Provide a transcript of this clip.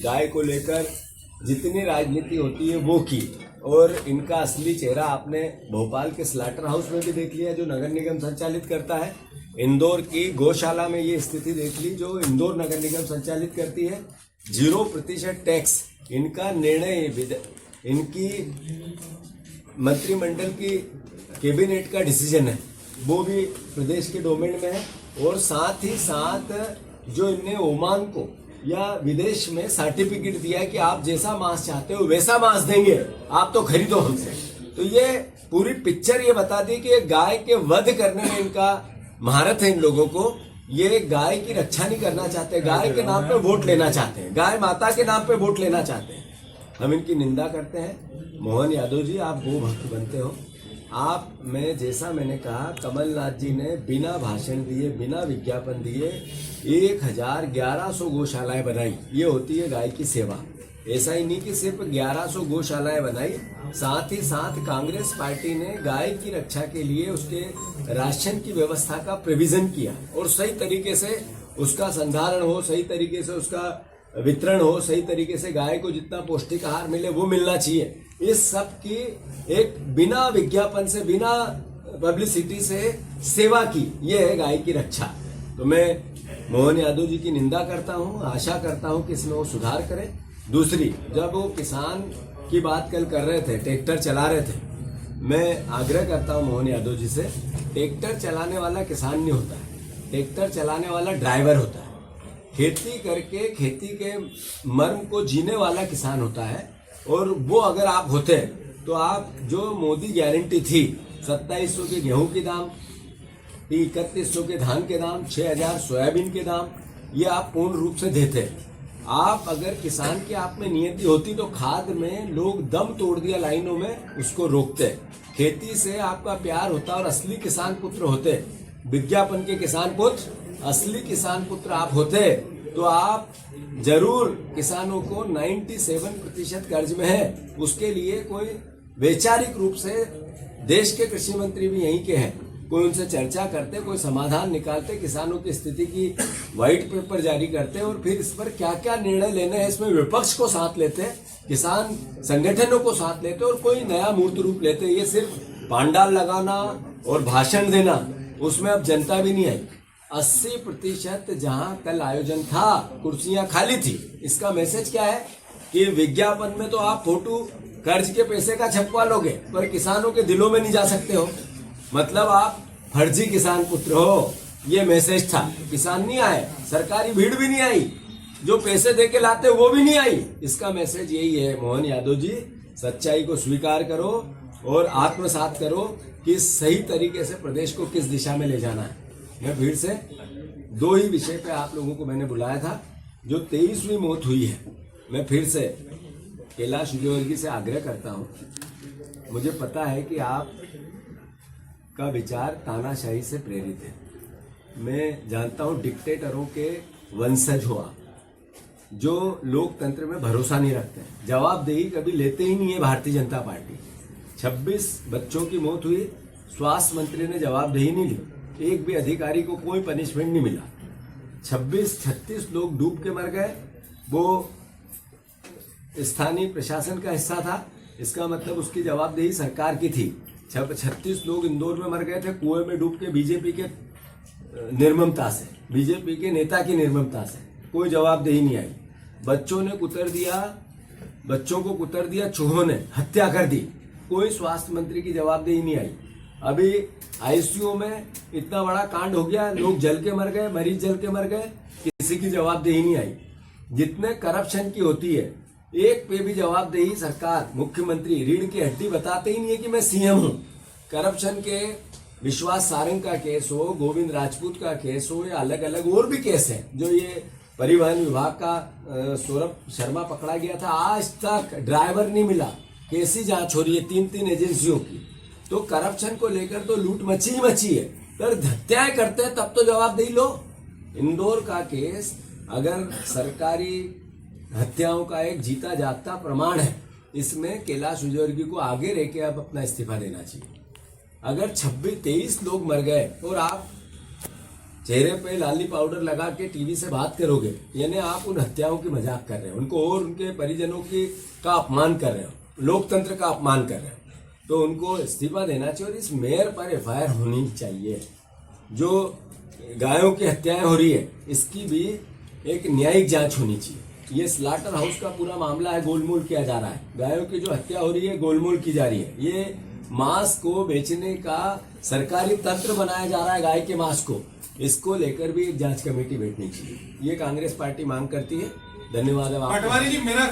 गाय को लेकर जितनी राजनीति होती है वो की, और इनका असली चेहरा आपने भोपाल के स्लाटर हाउस में भी देख लिया जो नगर निगम संचालित करता है। इंदौर की गौशाला में ये स्थिति देख ली जो इंदौर नगर निगम संचालित करती है। 0% टैक्स इनका निर्णय, इनकी मंत्रिमंडल की कैबिनेट का डिसीजन है, वो भी प्रदेश के डोमेन में है। और साथ ही साथ जो इनने ओमान को या विदेश में सर्टिफिकेट दिया है कि आप जैसा मांस चाहते हो वैसा मांस देंगे, आप तो खरीदो हमसे। तो ये पूरी पिक्चर ये बता दी कि गाय के वध करने में इनका महारत है। इन लोगों को ये गाय की रक्षा नहीं करना चाहते, गाय के नाम पे वोट लेना चाहते हैं, गाय माता के नाम पे वोट लेना चाहते हैं। हम इनकी निंदा करते हैं। मोहन यादव जी, आप गो भक्त बनते हो। आप में जैसा मैंने कहा, कमलनाथ जी ने बिना भाषण दिए, बिना विज्ञापन दिए 1100 गौशालाएं बनाई। ये होती है गाय की सेवा। ऐसा ही नहीं कि सिर्फ 1100 गौशालाएं बनाई, साथ ही साथ कांग्रेस पार्टी ने गाय की रक्षा के लिए उसके राशन की व्यवस्था का प्रोविजन किया और सही तरीके से उसका संधारण हो, सही तरीके से उसका वितरण हो, सही तरीके से गाय को जितना पौष्टिक आहार मिले वो मिलना चाहिए। इस सब की एक बिना विज्ञापन से, बिना पब्लिसिटी से सेवा की, ये है गाय की रक्षा। तो मैं मोहन यादव जी की निंदा करता हूँ, आशा करता हूँ कि इसमें वो सुधार करें। दूसरी, जब वो किसान की बात कल कर रहे थे, ट्रैक्टर चला रहे थे, मैं आग्रह करता हूँ मोहन यादव जी से, ट्रैक्टर चलाने वाला किसान नहीं होता है, ट्रैक्टर चलाने वाला ड्राइवर होता है। खेती करके खेती के मर्म को जीने वाला किसान होता है। और वो अगर आप होते तो आप जो मोदी गारंटी थी 2700 के गेहूं के दाम, 3100 के धान के दाम, 6000 सोयाबीन के दाम, ये आप पूर्ण रूप से देते। आप अगर किसान की आप में नियति होती तो खाद में लोग दम तोड़ दिया लाइनों में उसको रोकते। खेती से आपका प्यार होता और असली किसान पुत्र होते, विज्ञापन के किसान पुत्र, असली किसान पुत्र आप होते तो आप जरूर किसानों को 97% कर्ज में है, उसके लिए कोई वैचारिक रूप से देश के कृषि मंत्री भी यहीं के हैं, कोई उनसे चर्चा करते, कोई समाधान निकालते, किसानों की स्थिति की व्हाइट पेपर जारी करते और फिर इस पर क्या क्या निर्णय लेने हैं इसमें विपक्ष को साथ लेते, किसान संगठनों को साथ लेते और कोई नया मूर्त रूप लेते। ये सिर्फ पांडाल लगाना और भाषण देना, उसमें अब जनता भी नहीं आई। 80% जहां कल आयोजन था कुर्सियां खाली थी। इसका मैसेज क्या है कि विज्ञापन में तो आप फोटो कर्ज के पैसे का छपवा लोगे पर किसानों के दिलों में नहीं जा सकते हो, मतलब आप फर्जी किसान पुत्र हो। ये मैसेज था। किसान नहीं आए, सरकारी भीड़ भी नहीं आई, जो पैसे देके लाते वो भी नहीं आई। इसका मैसेज यही है, मोहन यादव जी, सच्चाई को स्वीकार करो और आत्मसात करो कि सही तरीके से प्रदेश को किस दिशा में ले जाना है। मैं फिर से 2 ही विषय पे आप लोगों को मैंने बुलाया था। जो 23वीं मौत हुई है, मैं फिर से कैलाश विजयवर्गीय से आग्रह करता हूँ। मुझे पता है कि आप का विचार तानाशाही से प्रेरित है। मैं जानता हूँ डिक्टेटरों के वंशज हो आप, जो लोकतंत्र में भरोसा नहीं रखते हैं, जवाबदेही कभी लेते ही नहीं है भारतीय जनता पार्टी। 26 बच्चों की मौत हुई, स्वास्थ्य मंत्री ने जवाबदेही नहीं ली, एक भी अधिकारी को कोई पनिशमेंट नहीं मिला। 36 लोग डूब के मर गए, वो स्थानीय प्रशासन का हिस्सा था, इसका मतलब उसकी जवाबदेही सरकार की थी। 36 लोग इंदौर में मर गए थे कुएं में डूब के, बीजेपी के निर्ममता से, बीजेपी के नेता की निर्ममता से, कोई जवाबदेही नहीं आई। बच्चों को कुतर दिया चूहों ने, हत्या कर दी, कोई स्वास्थ्य मंत्री की जवाबदेही नहीं आई। अभी आईसीयू में इतना बड़ा कांड हो गया, लोग जल के मर गए, मरीज जल के मर गए, किसी की जवाबदेही नहीं आई। जितने करप्शन की होती है, एक पे भी जवाबदेही सरकार, मुख्यमंत्री रीढ़ की हड्डी बताते ही नहीं है कि मैं सीएम हूं। करप्शन के विश्वास सारंग का केस हो, गोविंद राजपूत का केस हो, या अलग अलग और भी केस हैं, जो ये परिवहन विभाग का सौरभ शर्मा पकड़ा गया था, आज तक ड्राइवर नहीं मिला। कैसी जांच हो रही है 3 एजेंसियों की। तो करप्शन को लेकर तो लूट मची ही मची है, पर हत्याएं करते हैं तब तो जवाबदेही लो। इंदौर का केस अगर सरकारी हत्याओं का एक जीता जागता प्रमाण है, इसमें कैलाश विजयवर्गीय को आगे रह के अब अपना इस्तीफा देना चाहिए। अगर 23 लोग मर गए और आप चेहरे पे लाली पाउडर लगा के टीवी से बात करोगे, यानी आप उन हत्याओं की मजाक कर रहे हो, उनको और उनके परिजनों की का अपमान कर रहे हो, लोकतंत्र का अपमान कर रहे हो। तो उनको इस्तीफा देना चाहिए और इस मेयर पर एफआईआर होनी चाहिए। जो गायों की हत्याएं हो रही है इसकी भी एक न्यायिक जांच होनी चाहिए। ये स्लाटर हाउस का पूरा मामला है, गोलमोल किया जा रहा है, गायों की जो हत्या हो रही है गोलमोल की जा रही है। ये मांस को बेचने का सरकारी तंत्र बनाया जा रहा है, गाय के मांस को। इसको लेकर भी एक जांच कमेटी बैठनी चाहिए, ये कांग्रेस पार्टी मांग करती है। धन्यवाद। पटवारी जी, मेरा